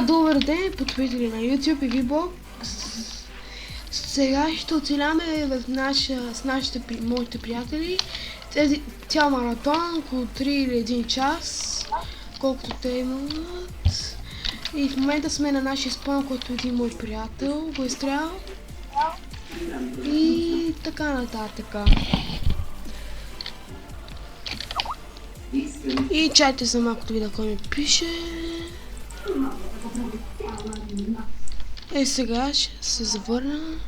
Добър ден, потребители на YouTube и VBOX. Сега ще оцеляваме с моите приятели цял маратон, около 3 или 1 час, колкото те имат. И в момента сме на нашия спън, който един мой приятел го е стрелял. И така нататък. И чайте за малко да видя кой ми пише. Сега ще се завърна.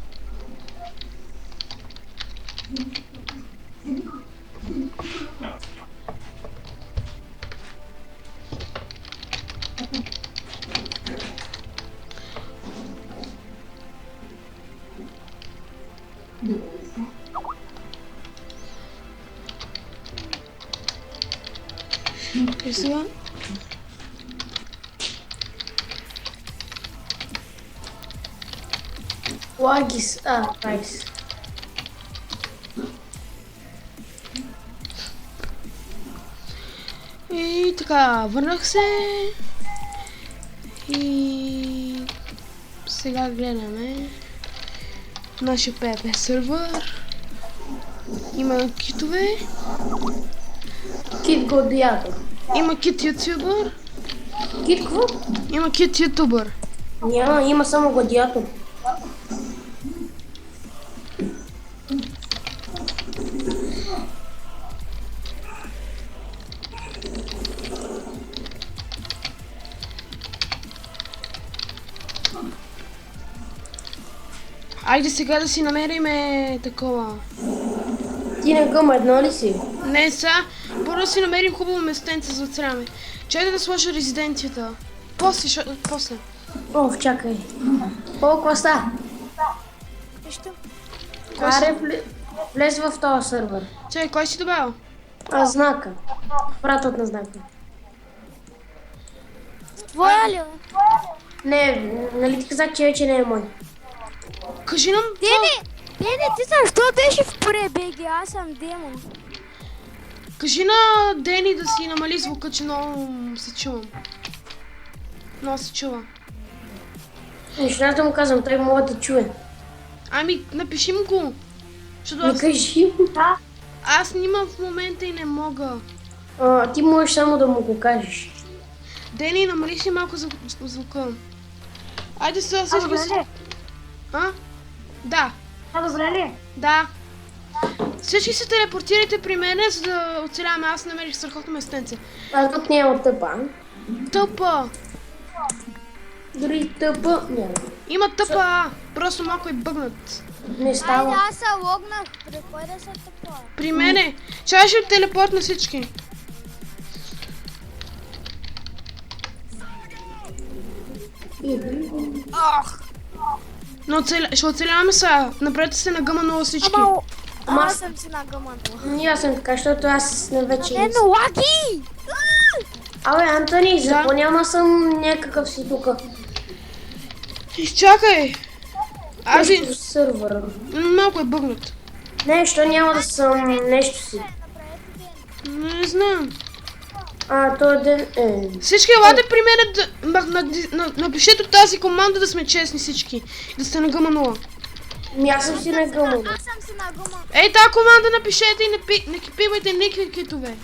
Сега Лагис, найс. и така, върнах се и сега гледаме нашия PvP сервер. Има китове. Кит Гладиатор. Има кит ютубър. Кит какво? Има кит ютубър. Няма, има само Гладиатор. Айде сега да си намериме такова. Ти на гъм едно ли си? Не, сега първо да си намерим хубаво местенце за оцеляване. Чакай да сложа резиденцията. После. Ох, чакай. Колко са? Нищо. Аре, влез в този сервер. Чакай, кой си добавил? Знака. Пратът на знака. Твоя ли? Не, нали ти казах, че вече не е мой. Кажи нам. Дени, ти защо беше в пребеги? Аз съм демон. Кажи на Дени да си намали звука, че много се чувам. Много се чува. Нищо аз да му казвам, той мога да чуе. Ами, напиши му го. Защото Не кажи му. аз снимам в момента и не мога. Ти можеш само да му го кажеш. Дени, намали си малко звука. Айде сега всички добре си... ли? Да. Добре ли? Да. Всички се телепортирайте при мене, за да оцеляваме. Аз намерих страхотно местенце. Тук няма тъпа. Тъпа. Дори тъпа няма. Има тъпа. Просто малко е бъгнат. Не става. Айде, аз се логнах. При кой да се такова? При мене. Чай ще телепорт на всички. Ох! Но ще оцеляваме сега. Направете се на гъма 0 всички. Ама аз съм си на гъмата. Аз съм така, защото аз вече... Не, но лаги! Абе, Антони, за какво няма съм някакъв си тук? Изчакай. Аз Нещо в сървъра. малко е бъгнат. Нещо няма да съм нещо си. Не знам. Той ден... Всички елате при мен напишете тази команда да сме честни всички. Да сте на гъма 0. Аз съм си на гъма. Аз съм си на гъма. Ей, тази команда напишете и не кипивайте никакви китове.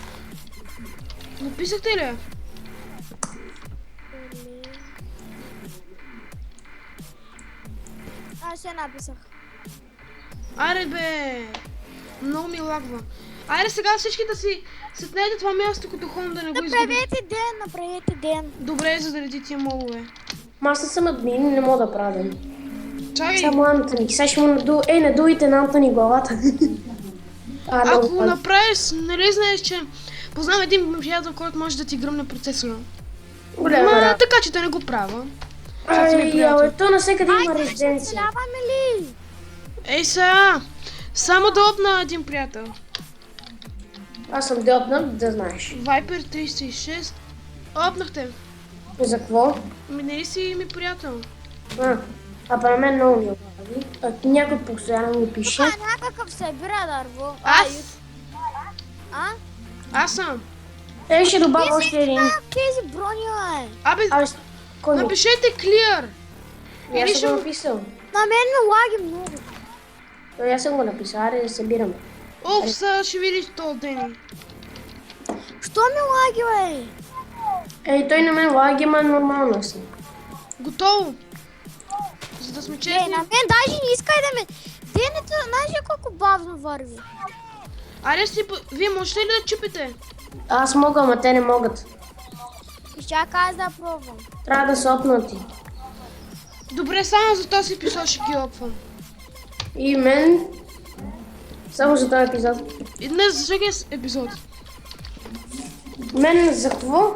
Написахте ли? Аз се написах. Аре бе. Много ми лагва. Айде сега всички да си седнете това място, като ходим да не го изгубим. Направете ден. Добре, заради тия молове. Аз не съм админ, не мога да правя. Чакай, Само Антони. Сега ще му надуйте на Антони главата. ако направиш, нали знаеш, че познавам един приятел, който може да ти гръмне процесора. Голяма Ма работа. така, че той не го права. Защото ми е приятел. То навсекъде има Айде, ще резиденция. оцеляваме ли? Ей сега, само да опна един приятел. Аз съм делтнат, да знаеш. Viper 306. Опнахте. За какво? Нали си ми приятел? При мен много ми обади. Някой постоянно ми пише. Някакъв събира дърво. Аз? А? Аз съм. Ще добавя още един. Тези брони, бе. Абе, Кой ми? Напишете clear. Аз Или съм го ще... написал. На мен ме лаги много. То аз съм го написал, аре да събираме. Оф, сега ще видиш то, Дени. Що ми лаги, бе? Ей, той на мен лаги, ма нормално съм. Готово. За да сме Ей, честни. на мен даже не искай да ме... Денето, знаеш ли колко бавно върви? Аре си... Вие можете ли да чупите? Аз мога, ама те не могат. Чакай аз да пробвам. Трябва да са опнати. Добре, само за този епизод ще ги опвам. И мен... Само за този епизод. И днес за другия епизод. Мен за какво?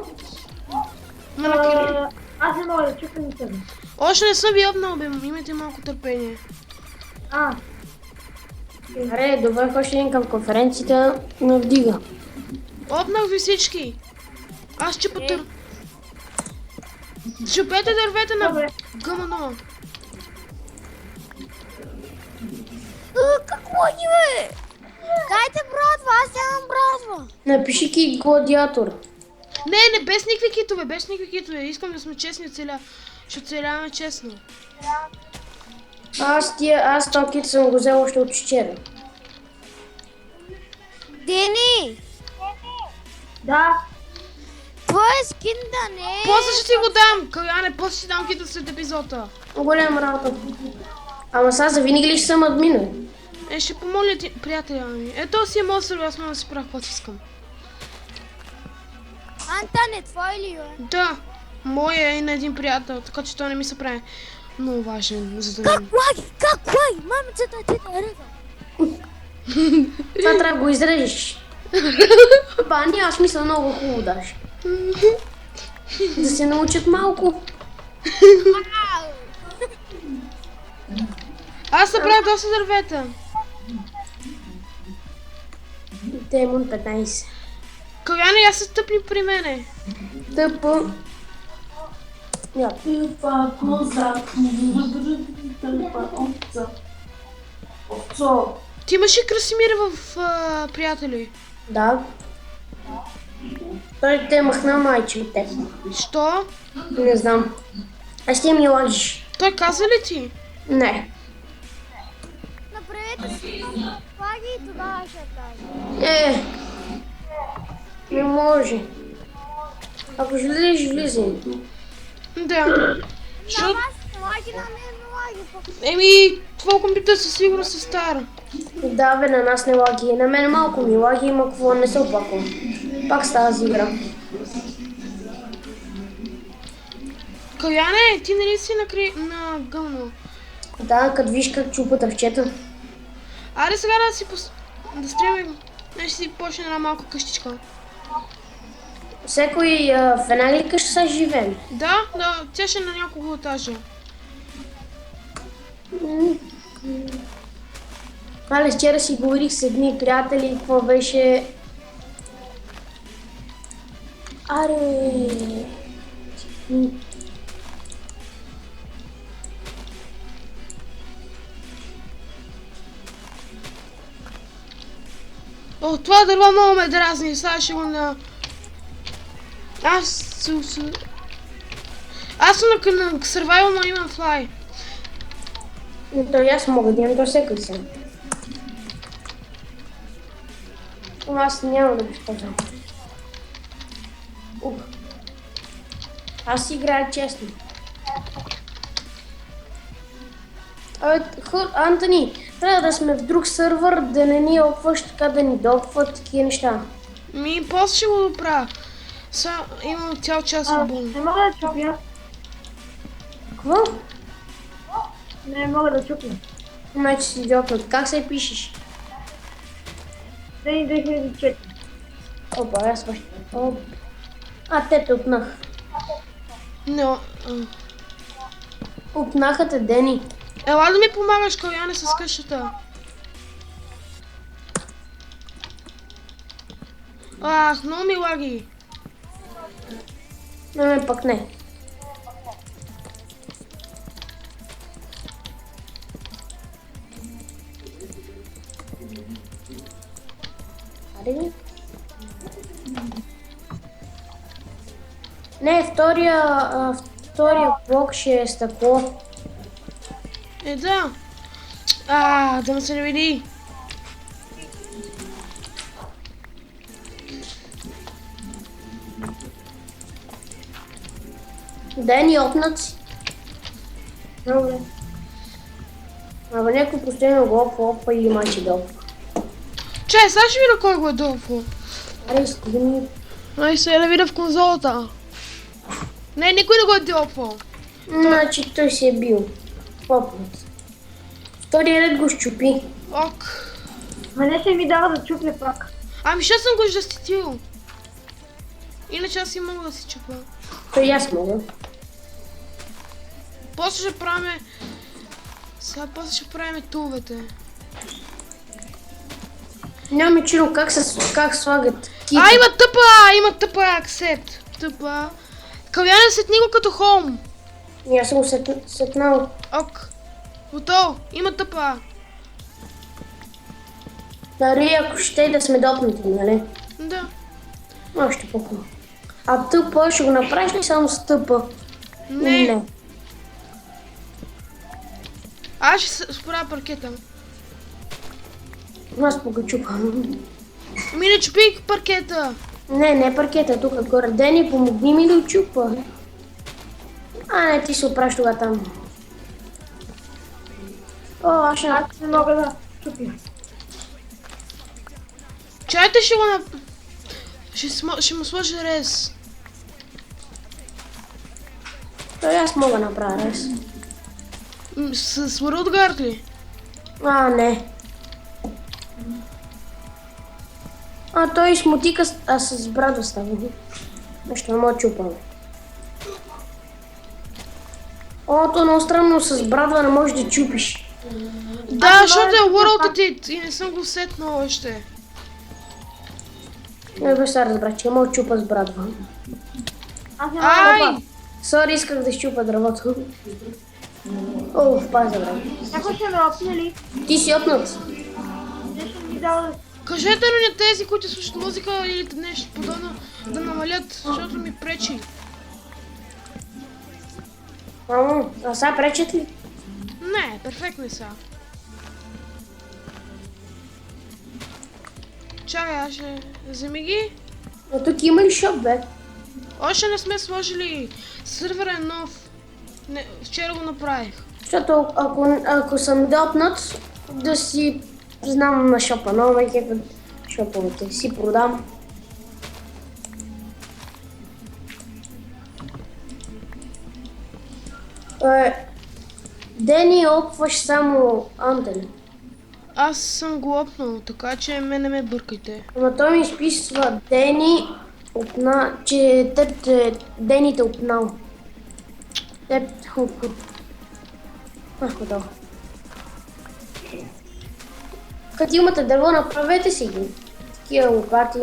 Аз не мога да чукам и тебе. Още не съм ви опнал, бе. Имайте малко търпение. Аре, добре, още един към конференцията ме вдига. Опнах ви всички. Аз чупа Чупете дървета на Добре. гъмано. Какво ги, бе? Дайте братва, аз нямам братва. Напиши ки гладиатор. Не, без никакви китове, без никакви китове. Искам да сме честни целя. Ще оцеляваме честно. Аз този кит съм го взел още от вчера. Дени, Да. твой скин да не е... После ще ти го дам, Каляне, после ще ти дам кита след епизода. Голям работа. Ама сега за винаги ли ще съм админ? Ще помоля ти, приятеля ми. Ето си е моят сервер, аз мога да си правя каквото искам. Антоне, твой ли, бе? Да, моя е на един приятел, така че той не ми се прави много важен, за да Как не... лаги? Как лаги? Мамицата ти да рега. Това трябва да го изрежеш. Ба, няма смисъл, много хубаво даже. Да се научат малко. Аз събрах доста дървета. Демон 15. Каляне, я се стъпни при мене. Тъпо. Я. Тъпа коза. Тъпа овца. Овцо. Ти имаш и Красимир в приятели. Да. Той те махна майче от теб. Що? Не знам. А ще ми лагиш. Той каза ли ти? Не. Направете си лаги и тогава ще кажа. Не може. Ако желаеш, влизай. Да. На Защото... вас не лаги, на мен не лаги. пък. Еми, твой компютър със сигурност е стар. Да, бе, на нас не лаги. На мен малко ми лаги, има какво, не се оплаквам. Пак става за игра. Каляне, ти нали си на гълно? Да, като виж как чупа дървчета. Аре сега да си да стримим. Ще си почне една малка къщичка. Всекой в една ли къща са живеем? Да, тя ще е на няколко етажа. Але вчера си говорих с едни приятели, какво беше... Аре... О, това дърво много ме дразни, сега ще го на... Аз съм на survival, но имам fly. То и аз мога да имам до всеки съм. Но аз няма да го използвам. Аз си играя честно. Антони, трябва да сме в друг сървър, да не ни опваш, така да ни допват такива неща. После ще го доправя. Сега имам цял час от бум. Не мога да чупя. Какво? Не мога да чупя. Значи си допнат. Как се пишеш? Дени 2004. Опа, аз баща. Те те опнах. Но... Опнаха те, Дени. Ела да ми помагаш, Каляне, с къщата. Много ми лаги. На мен пък не. Аре? Не, втория блок ще е стъкло. Да. Да ме се не види. Дени, опнат си. Добре. Абе, някой постоянно го опва или мачи да опва. Чай, сега ще видя кой го е долфо. Аре, стига ми. Ай, сега да видя в конзолата. Не, никой не го е долфо. Значи той си е бил. Опнат. Втория ред го щупи. Ок. Ма не се ми дава да чупля пак. Ами, ще съм го защитил. Иначе аз и мога да си чупа. Той и аз мога. После ще правим... Сега после ще правим туловете. Нямаме чудо как слагат кита. Има тъпа аксет. Тъпа. Каляне сетни го като холм. И аз съм го сетнал. Ок. Готово. Има тъпа. Дали ако ще да сме допнати, нали? Да. Още по-хубаво. А тъпа ще го направиш ли само с тъпа? Не. Аз ще справя паркета. Аз погачупам. Ами не чупих паркета. Не паркета, тук горе. Дени, помогни ми да очупа. Не, ти се опраш тогава там. Аз Аз не мога да чупя. Чайте ще го ще му сложи рез. Той аз мога да направя рез. С World ли? Не. Той с мотика, с брадва става. Нещо не мога да чупаме. То много странно с брадва не можеш да чупиш. Да, защото е World Edit и не съм го сетнал още. Не бе сега разбрах, че не мога да чупа с брадва. Аз не мога Ай! да Сори, исках да щупа дървото. Паза, брат. някой ще ме опне ли? Ти си опнат. Не ще ми дава Кажете на тези, които слушат музика или нещо подобно, да намалят, защото ми пречи. А сега пречат ли? Не, перфектни са. Чакай, аз ще... Вземи ги. Тук има ли шоп, бе? Още не сме сложили. Сървър е нов. Не, вчера го направих. Защото ако съм допнат, да си знам на шопа, но веки шоповете си продам. Дени, опваш само Антони. Аз съм го опнал, така че мене ме бъркайте. Ама той ми изписва Дени, че Дени те опнал. Готово. Като имате дърво, направете си ги. Такива лопати.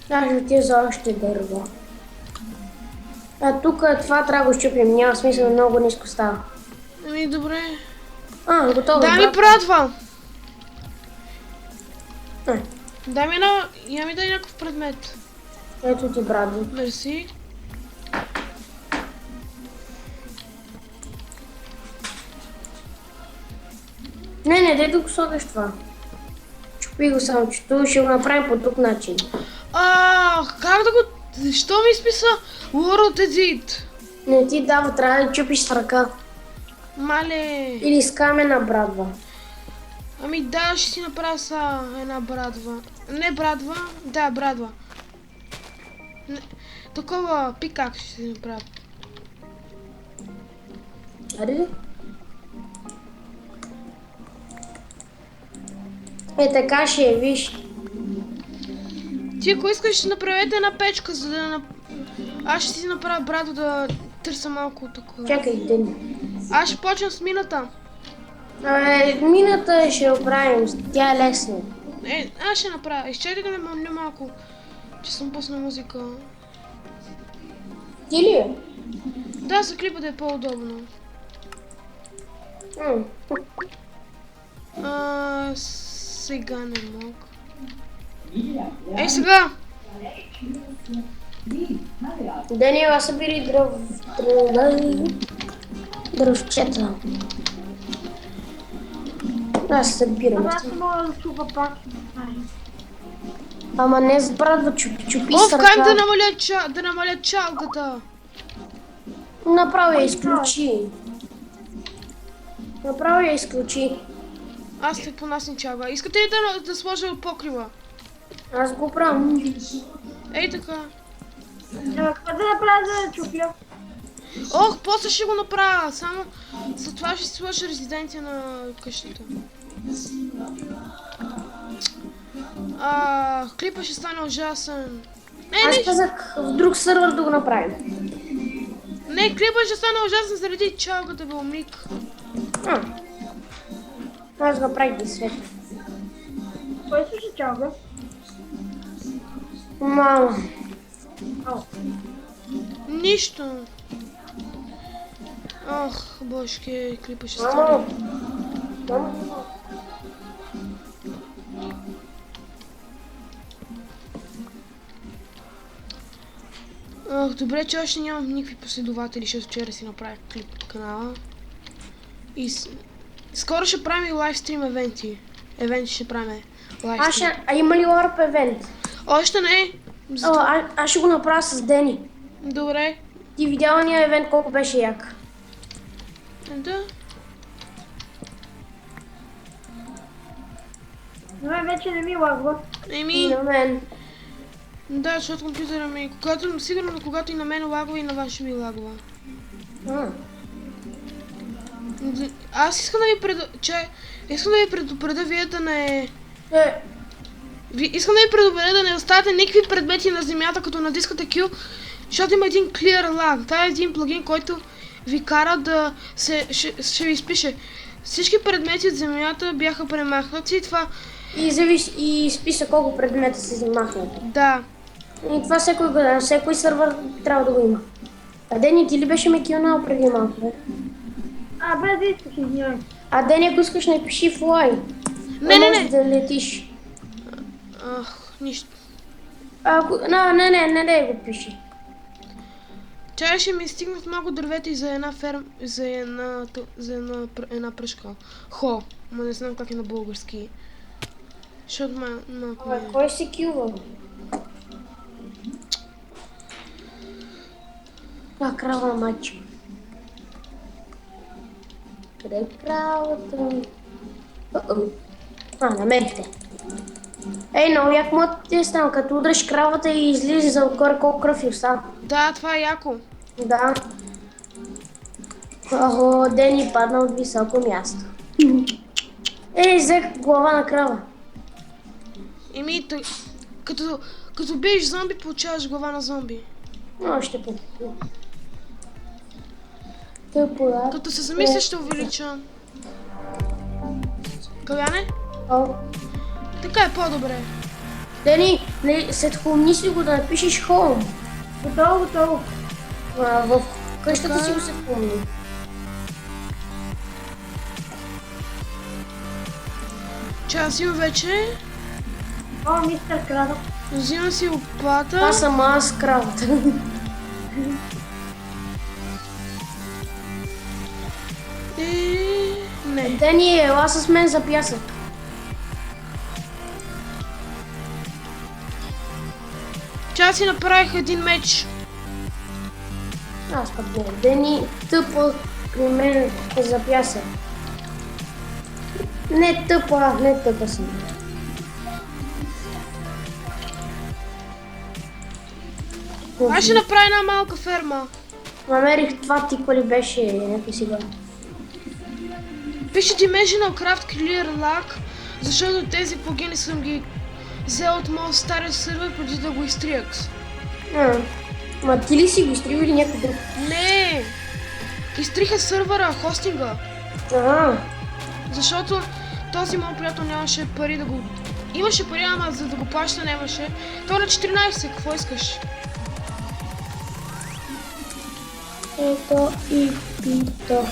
Аз ще отида за още дърво. Тук това трябва да го щупим, няма смисъл, много ниско става. Ами добре. Готово. Дай ми брадва. Не. Дай ми дай някакъв предмет. Ето ти брадва. Мерси. Не, дай да го слагаш това. Чупи го само, че това ще го направим по друг начин. Как да го... Защо ми изписа World Edit? Не ти дава, трябва да чупиш с ръка. Мале. Или с камена брадва. Ами да, ще си направя са една брадва. Не брадва, да, брадва. Такова пикак ще си направя. Аре? Така ще е, виж. Ти ако искаш ще направете една печка, за да... Аз ще си направя брадва да търся малко такова. Чакай, Дени. Аз ще почна с мината. Мината ще оправим, тя е лесна. Аз ще направя. Изчакай да ме малко, че съм пуснал музика. Ти ли е? Да, за клипа да е по-удобно. Сега не мога. Ей сега! Даниела, събери дръвчета. Аз събирам. Аз не мога да чупа пак. Ама не с брат да чупи О, с вкарам да ръка. намаля чалката. Направо я изключи. Направо я изключи. Аз те понасям чалга. Искате ли да сложа покрива? Аз го правя. Ей така. Какво да направя за да чупя? Ох, после ще го направя. Само за това ще си сложа резиденция на къщата. Клипа ще стане ужасен. Аз казах в друг сървър да го направим. Не, клипа ще стане ужасен заради чалката, бе, умник. Аз го правих без свет. Кой слуша чалга? Мама. Нищо. Ох, божке, клипа ще стане. Мамо. Мамо. Ох, добре, че още нямам никакви последователи, защото вчера си направих клип канала. И скоро ще правим и лайвстрим евенти. Евенти ще правим лайвстрим. Има ли ларп евент? Още не. Аз ще го направя с Дени. Добре. Ти видяла ния евент колко беше як? Да. Но вече не ми лагва. И Еми, на мен. да, защото компютъра ми, сигурно когато и на мен лагва и на вас ще ми лагва. Аз искам да ви предупредя вие да не... Искам да ви предупредя да не оставяте никакви предмети на земята, като натискате Q, защото има един clear lag. Това е един плагин, който ви кара да ще ви изпише. Всички предмети от земята бяха премахнати и това... И изписа колко предмета се замахнат. Да. И това всеки сървър трябва да го има. А Дени, ти ли беше ме килнал преди малко, бе? Без да искаш, извиняй. А Дени, ако искаш, напиши в лай. Не. Можеш да летиш. Ах, нищо. Не го пиши. Чай ще ми стигнат много дървета и за една ферма, за една пръшка. Хо, ма не знам как е на български. Защото малко Абе, кой се килва? Крава мачо. Къде е кравата ми? Намерихте. Ей, много як му ти е станал, като удръш кравата и излиза отгоре колко кръв и остава. Да, това е яко. Да. Охо, Дени падна от високо място. Ей, взех глава на крава. Еми, като биеш зомби, получаваш глава на зомби. Още по. Тъпо, Като се замисля, ще увелича. Каляне? Така е по-добре. Дени, след хумни си го да напишеш home. Готово. В къщата си го се хумни. Час има вече. Мистер Крада. Взимам си лопата. Това съм аз кравата. И... не. Дени, ела с мен за пясък. Час си направих един меч. Аз пък не. Дени, тъпо при мен е за пясък. Не тъпа съм. Аз ще направя една малка ферма. Намерих това тиква ли беше някой сега. Пише Dimensional Craft Clear Lag, защото тези плагини съм ги взел от моят стария сервер преди да го изтриях. Ма ти ли си го изтрил или някой друг? Не! Изтриха сървъра, хостинга. Защото този моят приятел нямаше пари да го... Имаше пари, ама за да го плаща нямаше. Той е на 14, какво искаш? Ето и пито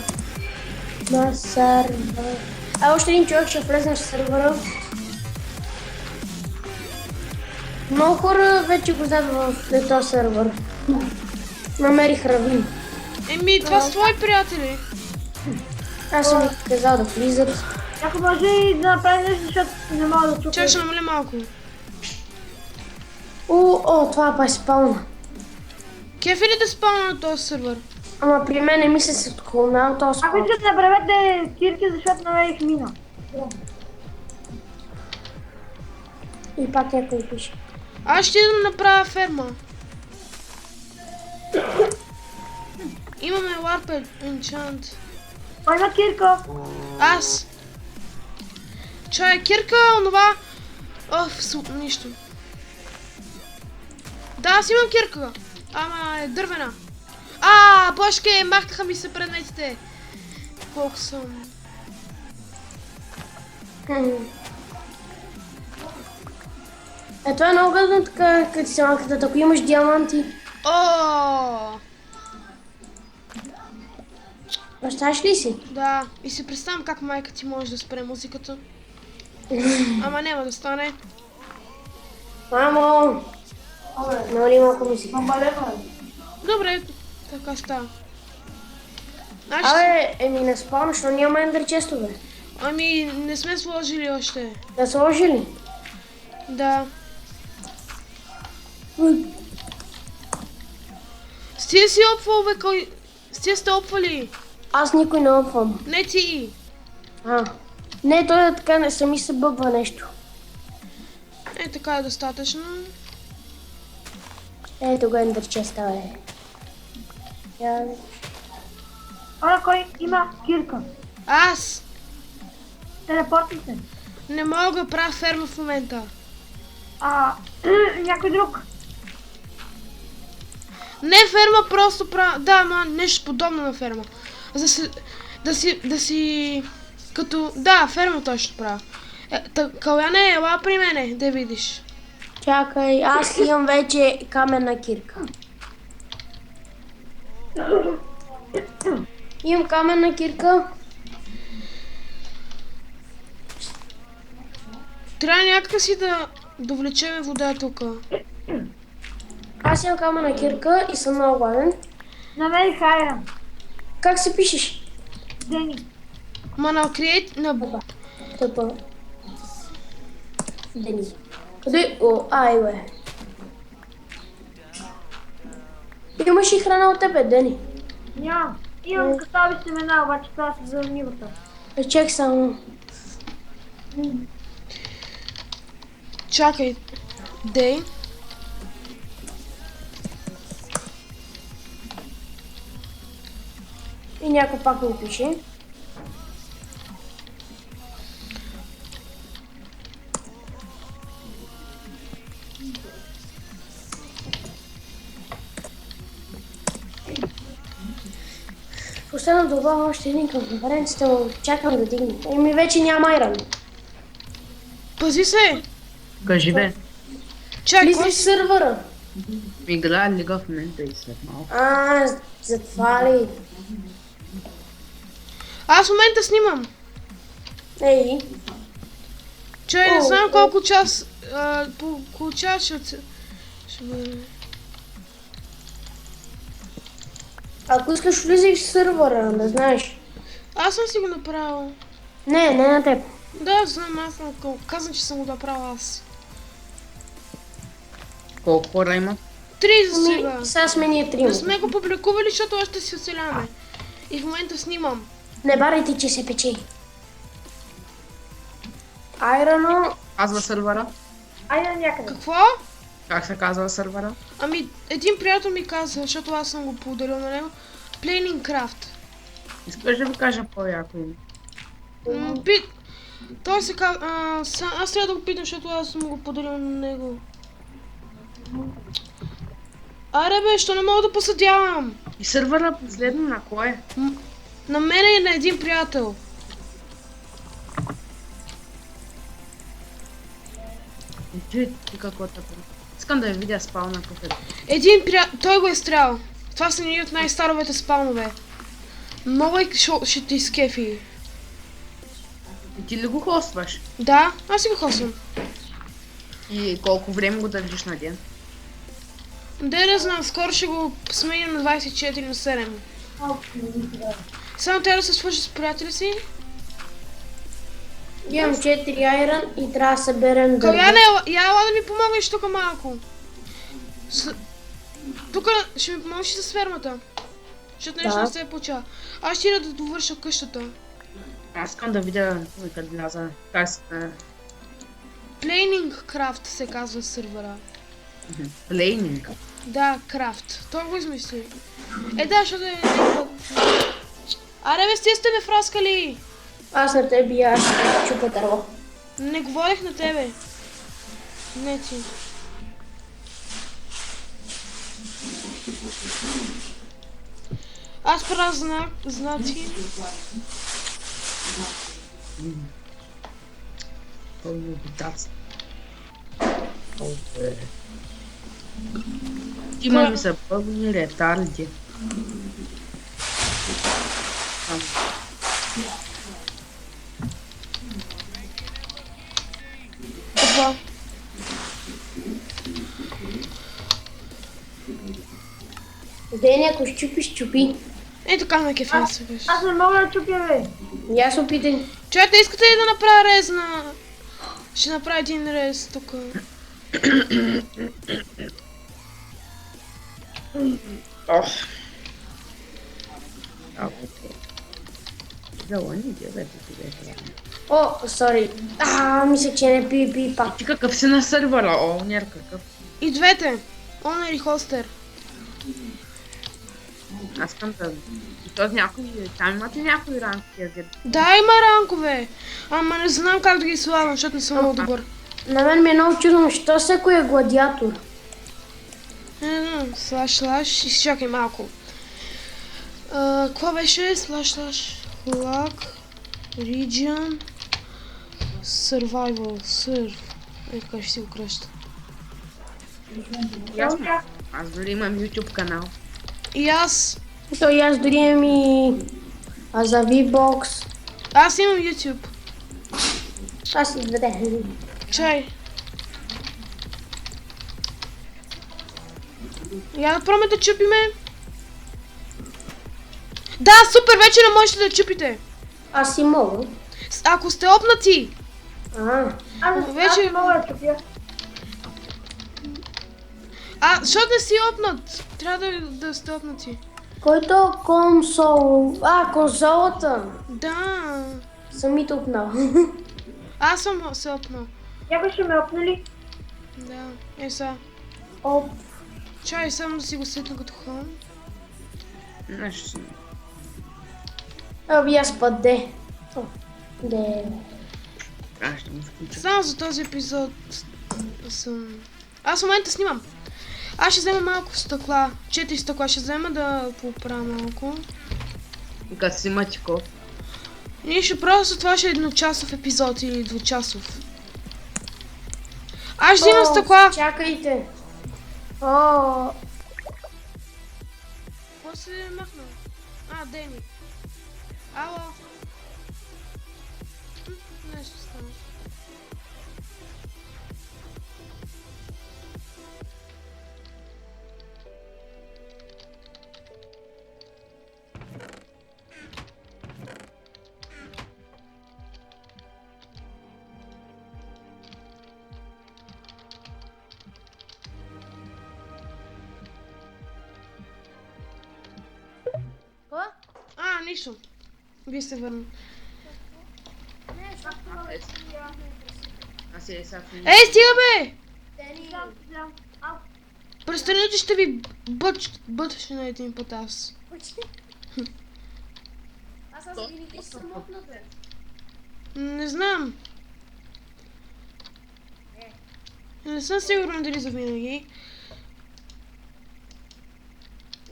на сървър. Още един човек ще влезе на сървъра. Много хора вече го знаят в този сервер. Намерих равин. Еми, това са твои приятели. Аз съм ви казал да влизат. Ако може и да направи нещо, защото не мога да чукам. Чакай, ще намаля малко. О, това е спална. Кеф ли да спална на този сервер? Ама при мен не ми се отклонява този Ако спална. искате да направете кирки, защото намерих мина. И пак някой пише. Аз ще идам да направя ферма. Имаме Warped Enchant. Кой има кирка? Аз. Чай, кирка, онова. Нищо. Да, аз имам кирка. Ама е дървена. Бошке, махнаха ми се предметите. Колко съм. Това е много гадно така, като се махнат, ако имаш диаманти. Представяш ли си? Да, и си представям как майка ти може да спре музиката. Ама няма да стане. Мамо! Много ли малко музика? Добре, така става. Значи, Еми не спалнаш, но няма ендър честове. ами не сме сложили още. Да сложили? Да. Стига си опвал, бе, кой... Стига сте опвали. Аз никой не опвам. Не ти. Не, той е така, не сами се бъбва нещо. Така е достатъчно. Ето го ендър честа, бе. Ора, кой има кирка? Аз Телепортни се. не мога да правя ферма в момента. Някой друг. Не ферма, просто правя... Да, ама нещо подобно на ферма. Да си... Като... Да, ферма точно правя. Каляне, ела при мене, да видиш. Чакай, аз имам вече каменна кирка. Имам каменна кирка. Трябва някак си да довлечеме вода тук. Аз имам каменна кирка и съм много гладен. Намерих айрон. Как се пишеш? Дени. Ма на create... на... Тъпа. Дени. Къде? Бе. Имаш и храна от тебе, Дени. Нямам. Имам кастави семена, обаче това са за нивата. Чек само. Чакай. Дей. И някой пак ми пише. Последно добавя още един към конференцията, но чакам да дигне. Еми вече няма айрон. Пази се! Кажи бе, Чакай, Влизаш в сървъра. играя League в момента и след малко. За това ли? аз в момента снимам. Ей, Чай, не знам колко час... по около час ще бъде. ако искаш влизай в сървъра, да знаеш. Аз съм си го направил. Не на теб. Да, знам, аз съм казвам, че съм го направил аз. Колко хора има? 3 за сега. Сега сме ние Не трима. сме го публикували, защото още си оцеляваме. И в момента снимам. Не барайте, че се пече. Айрано. Казва сървъра? Айрон някъде. Какво? Как се казва сървъра? Ами, един приятел ми каза, защото аз съм го подарил на него. Planning Craft. Искаш да ви кажа по-яко име? Той се казва... аз трябва да го питам, защото аз съм го подарил на него. Аре бе, що не мога да посъдявам? И сървъра последно на кой е? На мене и на един приятел. Ти какво така? Искам да я видя спална кафе. Един приятел... Той го е стрелял. Това са ние от най-старовете спалнове. Много ще ти скефи. И ти ли го хостваш? Да, аз си го хосвам. И колко време го държиш на ден? Да, не знам, скоро ще го сменим на 24/7. Само трябва да се свържи с приятели си. Имам 4 айрон и трябва да съберем Каляне, ела да ми помогнеш тук малко. Тук ще ми помогнеш и с фермата. Защото нещо Да. не се е получава. Аз ще ида да довърша къщата. Аз искам да видя като вляза. Как се... Planning Craft се казва сервера. Плейнинг. Да, крафт. Той го измисли. Да, защото е... Аре бе, стия сте ме фраскали! Аз на тебе и аз ще чупа дърво. Не говорих на тебе. Не ти. Аз правя знаци. Пълно битаци. Има ми са пълни ретарди. Опа. Дени, ако щупиш, чупи. Така на кефен се беше. Аз не мога да чупя, бе. И аз опитай. Чуйте, искате ли да направя рез на... Ще направя един рез тук. Ох. Да, он не делает это. О, сори. Мисля, че не пи пак. Ти какъв си на сървъра? О, нер какъв. И двете. Онер и холстер. Аз искам да... И то някой... Там имате някой ранг тези. Да, има ранкове. Ама не знам как да ги слагам, защото не съм много добър. На мен ми е много чудно, що всеки е гладиатор. Не знам. Слаш. И чакай малко. Какво беше? Слаш. Flag. Region. Survival. Surf. Така ще си го кръща. Аз дори имам YouTube канал. И аз. То и аз дори имам и... за V-Box. Аз имам YouTube. Аз и двете. Чай. Я да пробваме да чупиме. Да, супер, вече не можете да чупите. Аз си мога. Ако сте опнати. Аз Вече- не мога да чупя. Защо не си опнат? Трябва да сте опнати. Който консол... конзолата. Да. Самите опнал. Аз съм се опнал. Някой ще ме опнали. Да. Сега. Оп. Чай, само да си го сетна като хон. Нещо си. Аз паде. Де. Аз ще му включа. Само за този епизод съм... Аз в момента снимам. Аз ще взема малко стъкла. 4 стъкла ще взема да поправя малко. И като си матико. Нищо, просто това ще е едночасов епизод или двучасов. Аз ще взимам стъкла. Чакайте. Какво се е махнал? Дени. Ало. Нещо стана. Нищо. Вие се върна. Аз е сега. Стига бе! Да. Престанете, ще ви бътваше на един път аз. Аз винаги съм опната. Не знам. Не съм сигурна дали за винаги.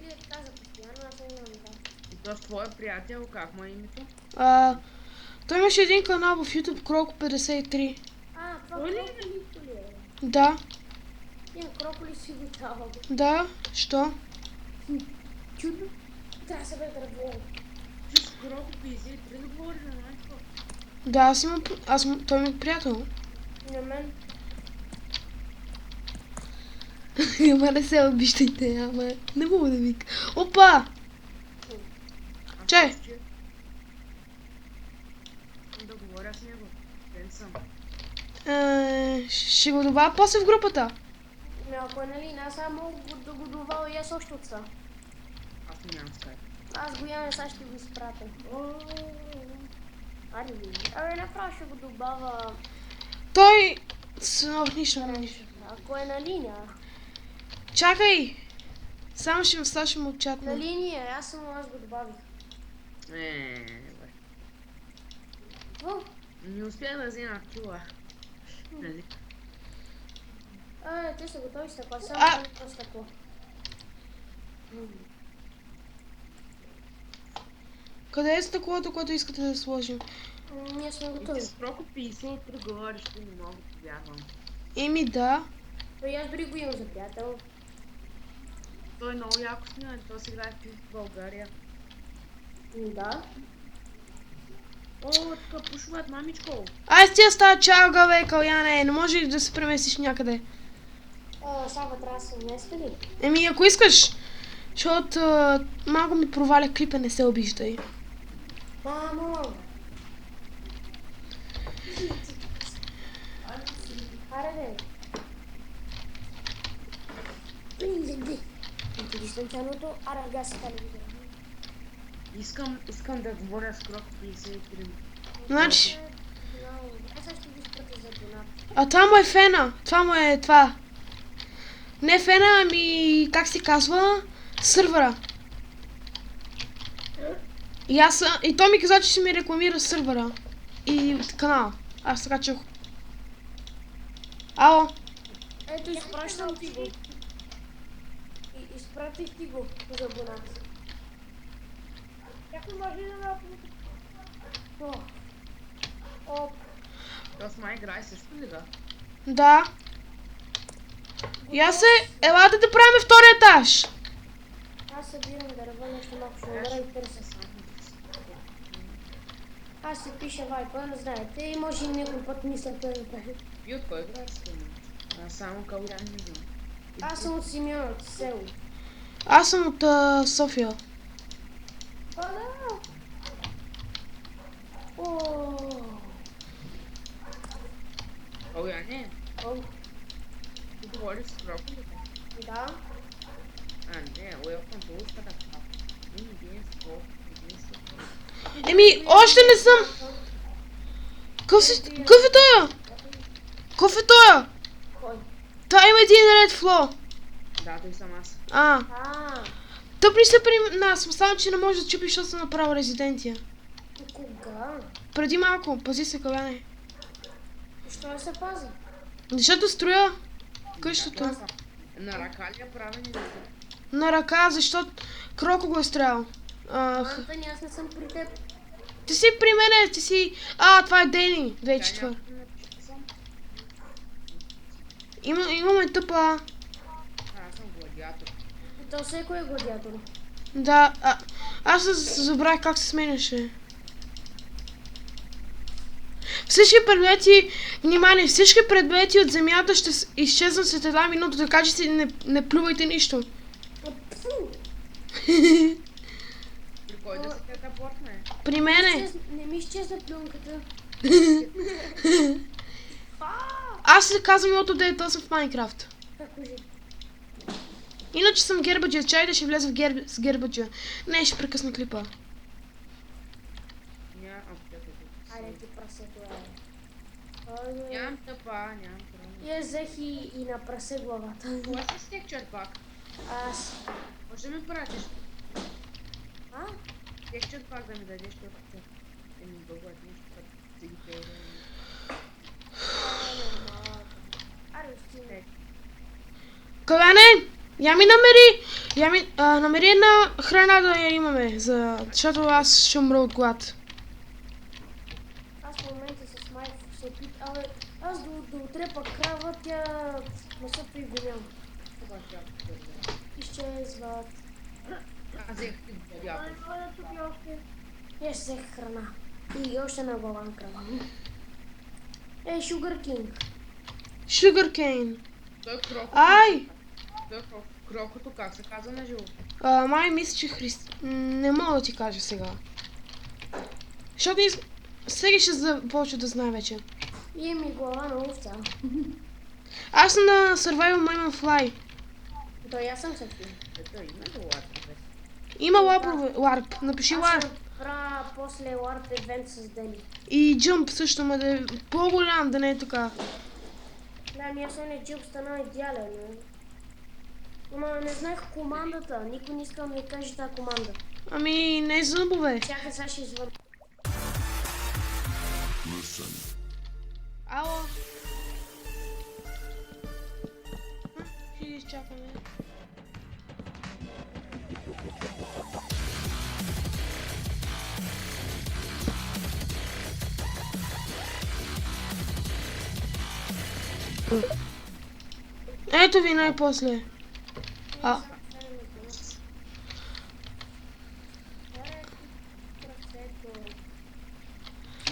Или да каза постоянно, аз не знам. Това с твоя приятел, как му е името? Той имаше един канал в YouTube, Кроко 53. Това кроколи ли е? Да, Имам кроколи си го давал. да, що? Чудо. Трябва да се бе дърво. Ти с Кроко 53 да говориш на майко. Да, той ми е приятел. На мен. Ама не се обиждайте, ама не мога да вика. Опа! Чай! Да говоря с него. Ден съм. Ще го добавя после в групата. Ако е нали, аз само да го добавя и аз още от са. Аз нямам скайп. Аз го ям, сега ще го изпратя. Абе, направо ще го добавя. Той... Нищо не може. Ако е на линия. Чакай! Само ще му слушам от На чатна. линия, аз го добавих. Бе. Какво? Не успях да взема кила. Нали? Те са готови с такова, само А. с такова. Къде е стъклото, което искате да сложим? Ние сме И готови. ти с Проко 53 говориш, ти не мога да повярвам. Еми да. Той аз дори го имам за приятел. Той е много яко снима, той се играе в България. Да. О, така пушуват, мамичко. Ай, стига става чалга, бе, Каляне. Не може ли да се преместиш някъде? Сава трябва да се вмести ли? Еми, ако искаш. Защото малко ми проваля клипа, не се обиждай. Мамо! Аре, бе! Дистанционното, аре, гаси телевизора. Искам да говоря с Крок 53. Значи... Аз ще ги спрата за донат. А това му е фена. Това му е това. Не фена, ами... Как се казва? Сървъра. И той ми каза, че ще ми рекламира сървъра. И канала. Аз така чух. Ало. Ето, изпращам ти го. Изпратих ти го за донат. Как може да ме Оп. Той с май играе също ли да? Да. Я се... Елате да правим втория етаж. Аз събирам дърва, нещо малко ще набера и търся. Аз се пиша Вайпа, не знаете, и може и някой път мисля да направи. И от кой играе с Калин? Аз само Калян не знам. Аз съм от Симеон, от село. Аз съм от София. Да! Ооо! Калян не? Ти говориш с Крок ли? Да? Не, welcome to Уската. Един спорт, един спорт. Еми, още не съм. Какъв е тоя? Какъв е тоя? Кой? Та има един ред фло. Да, той съм аз. Тъпни се при нас, само че не може да чупиш, защото съм направил резиденция. Кога? Преди малко, пази се, Каляне. Защо не се пази? Защото строя къщата. На ръка ли е правени да са? На ръка, защото Кроко го е строял. Антони, аз не съм при теб. Ти си при мене, ти си... това е Дени, 2004. Имаме тъпа. Аз съм гладиатор. И то всеко е гладиатор. Да, аз забравих как се сменяше. Всички предмети, внимание, всички предмети от земята ще изчезнат след една минута, така че си не плювайте нищо. При кой да се телепортне? При мене. Не ми изчезна плюнката. Аз се казвам името да е то съм в Майнкрафт. Как кажи? Иначе съм гербаджия, чай да ще влезе с гербаджия. Не, ще прекъсна клипа. Айде ти прасето е. Нямам тъпа, нямам трън. И я взех и на прасе главата. Кога си текчър пак? Аз. Може да ми пратиш? А? Текчър пак да ми дадеш, защото е ми дълго нещо, като си ги пее. Аре, стига. Каляне, я ми намери една храна да я имаме, защото аз ще умра от глад. Аз в момента с Майк се опитам. Аз до отрепа крава, тя месото и го няма. Изчезват. Аз взех ти гладиатор. И аз взех храна. И още една балан крава. Sugar King. Sugar cane. Той Крок. Ай! крокото как се казва на живо? Май мисля, че не мога да ти кажа сега. Защото всеки ще започва да знае вече. И ми глава на овца. Аз съм на Survival Mine Fly. То и аз съм също. Ето има го лапрове. Има ларп. Напиши Аз ларп. ще правя после Warp Event с Дели. И jump също, ма да е по-голям, да не е така. Да, ние съм не джип стана идеален. Не? Ама не знаех командата. Никой не иска да ми каже тази команда. Ами, не е за нубове. Чакай, сега ще извърна. Ало. Ще ги изчакаме. Ето ви най-после.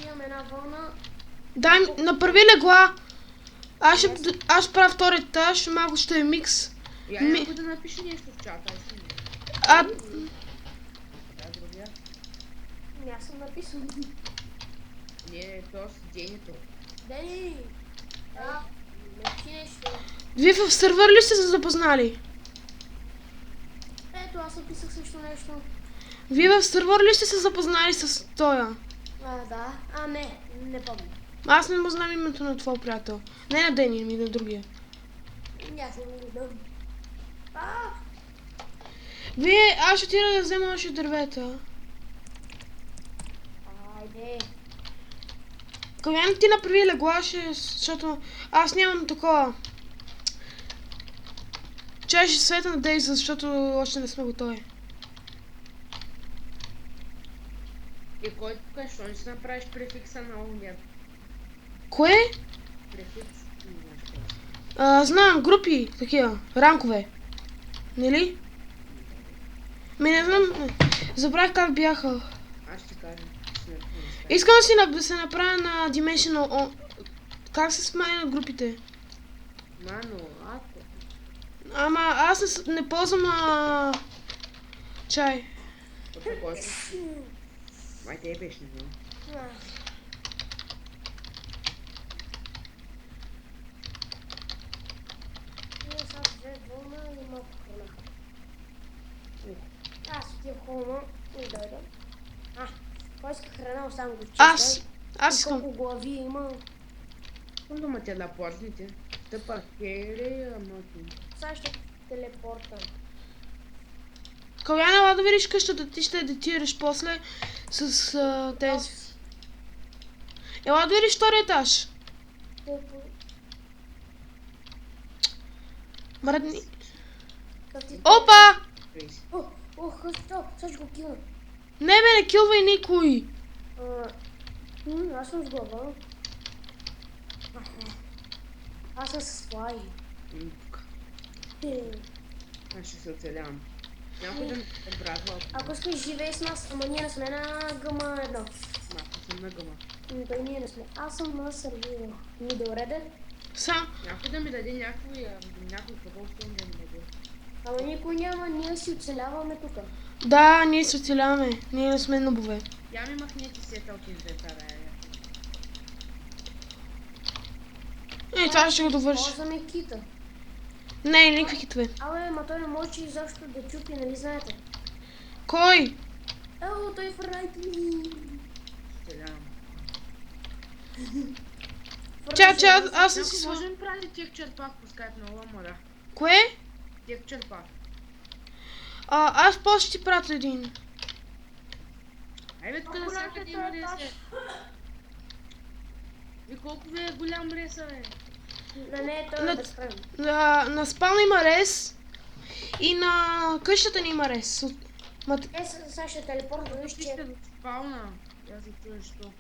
Имам една вълна. Дай, направи легла. Аз ще правя втори етаж, малко ще е микс. Я някой да напише нещо в чата. А, Да, другия. Аз съм написал. Не, то с денето. Дени! Да. Не ти нещо. вие в сервер ли сте се запознали? Ето, аз написах също нещо. Вие в сервер ли сте се запознали с тоя? Да. Не помня. Аз не му знам името на твой приятел. Не на Дени, ми на другия. Аз не го знам. Вие, аз ще отида да взема още дървета. Айде. Калян ти направи легла, защото аз нямам такова. Чай ще света на Дейза, защото още не сме готови. И кой тук, що не си направиш префикса на огня? Кое? Префикс? Не знаеш какво. Знам, групи, такива, ранкове. Нели? Не знам, забравих как бяха. Аз ще кажа. Искам да се направя на Dimensional. Как се сменят групите? Мано, ако. Ама аз не ползвам чай. Какво кой? Май те беше, не знам. Ние са две вълна и малко храна. Аз отивам холма и дойда. Кой иска храна, оставам го чиста. Аз искам. Колко глави има. Quando mă te la pornite, te parchere, mă tu. Сега ще телепорта. Калян, ела да видиш къщата, ти ще едитираш после с тези. Ела да видиш втори етаж. Мръдни. Опа! Също го килна. Не бе, не килвай никой. Аз съм с глава. Аз съм с плай. Аз ще се оцелявам. Някой да ме обрадва. Ако искаш живей с нас, ама ние не сме на гъма едно. Малко съм на гъма. Той ние не сме. Аз съм на сервира. Middle Red. Сам. Някой да ми даде някой продължително да ми даде. Ама никой няма, ние си оцеляваме тук. Да, ние се оцеляваме. Ние не сме нубове. Я ми махнете сета от инвентаря. Това ще го довърши. Ползваме кита. Не, никакви хитове. Абе, ма той не може изобщо да чупи, нали знаете? Кой? Ето, той фърнайте ми. Оцелявам. Аз съм си Някой може да ми прави тих черпак по скайп на ламора. Кое? Тих черпак. Аз после ще ти пратя един. Айде тук навсякъде има ресе. И колко ви е голям реса, бе? Не, той е безкрайно. На спална има рез. И на къщата ни има рез. Сега ще телепортна, виж, Ще че... до спална. Я се чуя, що.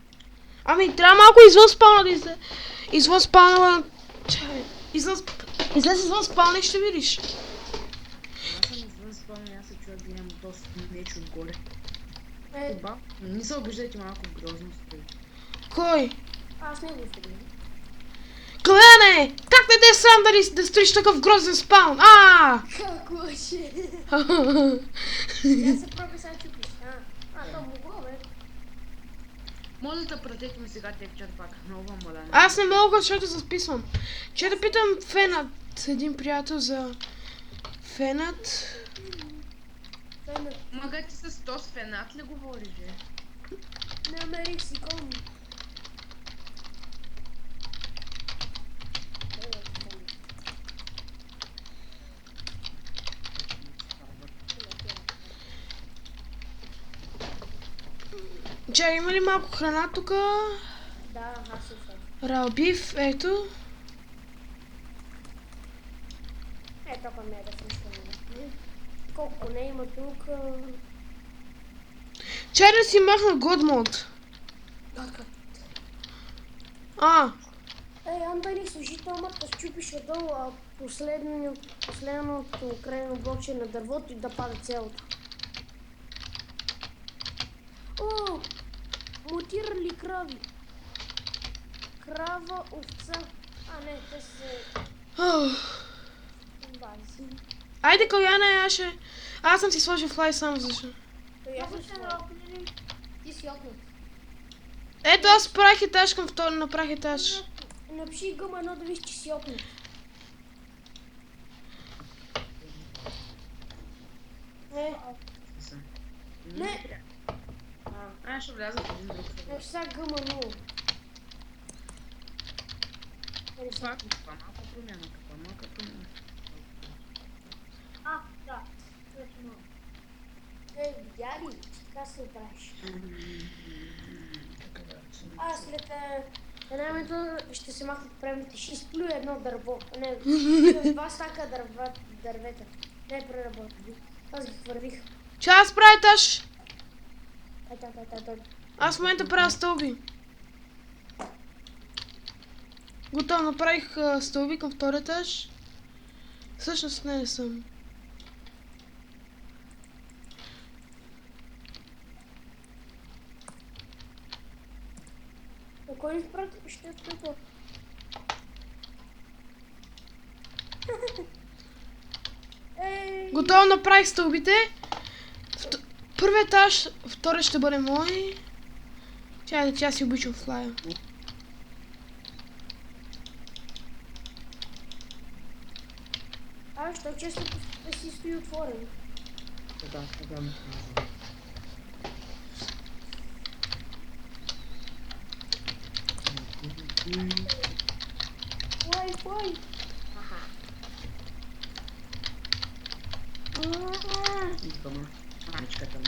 Ами, трябва малко извън спална да излезе. Извън спална... Чай. Излез извън спална и ще видиш. Аз съм извън спална, аз се чуя да имам доста меч отгоре. Оба, не се обиждайте, малко грозно стои. Кой? Аз не го стигна. Клене! Как не те е срам да строиш такъв грозен спаун? куче. Я се проби сега чупиш. То могло, бе. Може да пратихме сега текчер пак. Много моля. Аз не мога, защото записвам. Че да питам Фенът, един приятел за Фенът. Мага ти с то с Фенат ли говориш, бе? Намерих си ком. Чай, има ли малко храна тук? Да, аз съм сам. Ралбив, ето. Ето па ме да съм сам. Колко не има тук. Чай да си махна God Mode. Антони, служител, да щупиш отдолу, а последното крайно блокче на дървото и да пада цялото. О! Мутирали крави. Крава, овца. Не, те са... бази. Айде, Каляна, аз съм си сложил флай само защо. Ти си отнат. Ето аз правих етаж към втори, направих етаж. Напиши гъм едно да виж, че си отнат. Не. Аз ще вляза в един друг. Напиши сега гъм едно. Малко промяна, малка промяна. Да. Точно. Видя ли? Така се правиш. След времето ще се махнат премите. Ще изплюя едно дърво. Не, два стака дървета. Не преработили. Аз ги хвърлих. Че аз правя етаж. Ето. Аз в момента правя стълби. Готов, направих стълби към втори етаж. Всъщност не съм. Кой ни прати? Ще е тук. Готово, направих стълбите. Първи етаж, втори ще бъде мой. Тя си обичам флая. Що често си стои отворен? Така. Кой? Искаме. Маничката ми.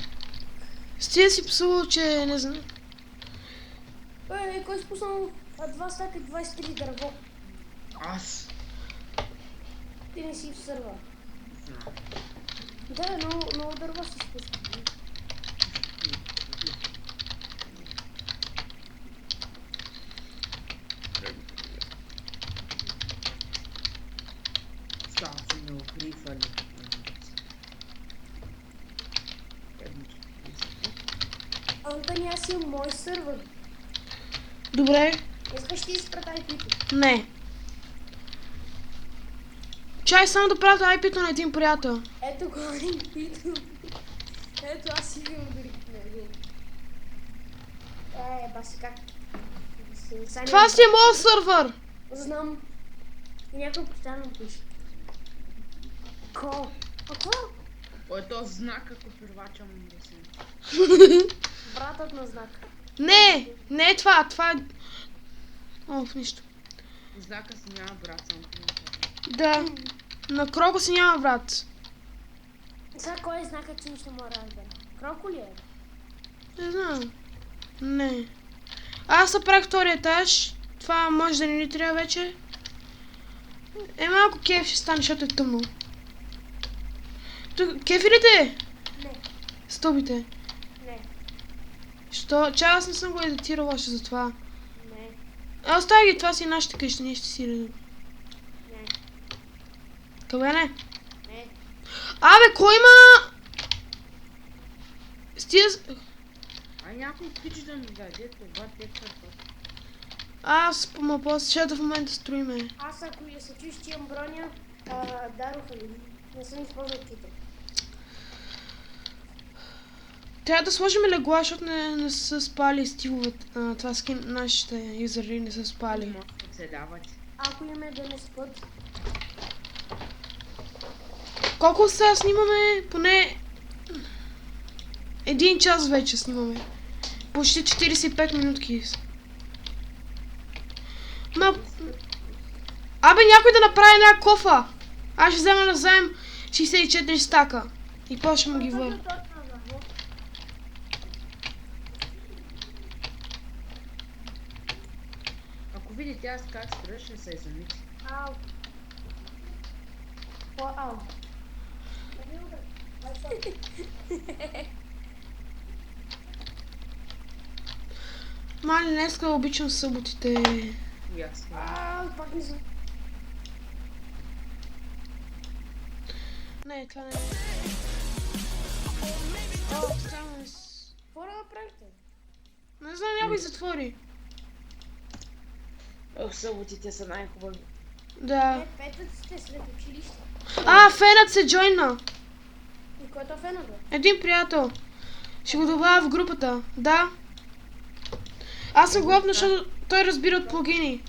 Стига си псувал, че не знам. Кой спуснал 2 стака 23 дърво? Аз. Ти не си в сърва. Да, много дърво си спуснал. Става се много грифали. Антони, аз имам мой сървър. Добре. Искаш ти изпрата IP-то? Не. Чай само да правя IP-то на един приятел. Ето го IP-то. Ето аз си имам дори на един. Баси как? Това си е моят сървър. Знам. И някой постоянно пише. Какво? Кой е този знак, ако първача му да си? Братът на знак. Не е това. Това е... в нищо. Знака си няма брат, само Да. На Кроко си няма брат. Сега кой е знакът, че нищо мога да разбера? Кроко ли е? Не знам. Не. Аз направих втори етаж. Това може да не ни трябва вече. Малко кеф ще стане, защото е тъмно. Тук, кефирите? Не. Стълбите. Не. Що? Че аз не съм го едитирал още за това. Не. Остави ги, това си нашите къщи, ние ще си редим. Не. Къде не? Не. Абе, кой има? Стига... някой пич да ми даде това текстът. Аз после, защото в момента строиме. Аз ако я се чуеш, че имам броня, дароха ли? Не съм използвал кита. Трябва да сложим легла, защото не са спали стиловете. Това скин, нашите юзери не са спали. Може да оцелявате. Ако имаме да не спът, Колко сега снимаме? Поне 1 час вече снимаме. Почти 45 минутки. Абе, някой да направи една кофа. Аз ще взема да вземем 64 стака. И после ще му ги върна. Точно дърво. Ако видите аз как строя, ще се изумите. Ау. ау. Мали, днеска обичам съботите. И аз. Пак не знам. Не, това не е. О, само не с... Какво да направите? Не знам, някой затвори. Съботите са най-хубави. Да. Петъците след училище. Фенът се джойна. И кой е то фена, бе? Един приятел. Ще го добавя в групата. Да. Аз съм главна, защото той разбира от плагини.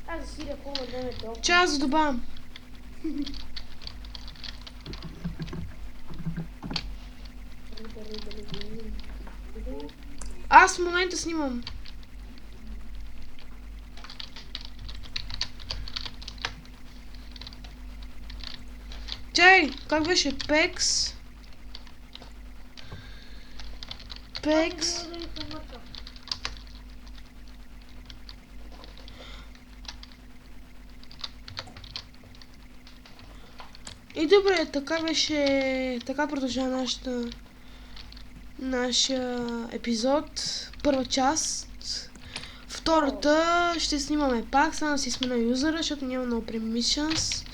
Аз да си хубаво да ме долу. Че аз добавям. Аз в момента снимам. Чай, как беше? Пекс. Пекс. Да ви се мъртва. И добре, така беше. Така продължава нашия епизод. Първа част. Втората ще снимаме пак, само да си сме на юзера, защото няма много permissions.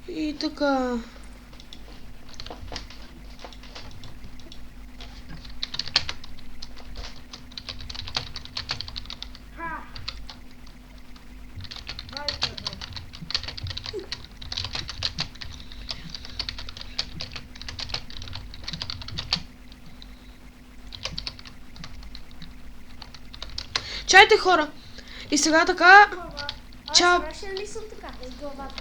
И така. Ха. Дайте, бе. Чайте, хора! И сега така. Чао! Аз не съм така, с главата.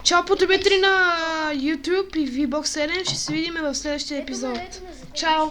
Чао, потребители на YouTube и VBOX 7. Ще се видим в следващия епизод. Ето ме за теб. Чао!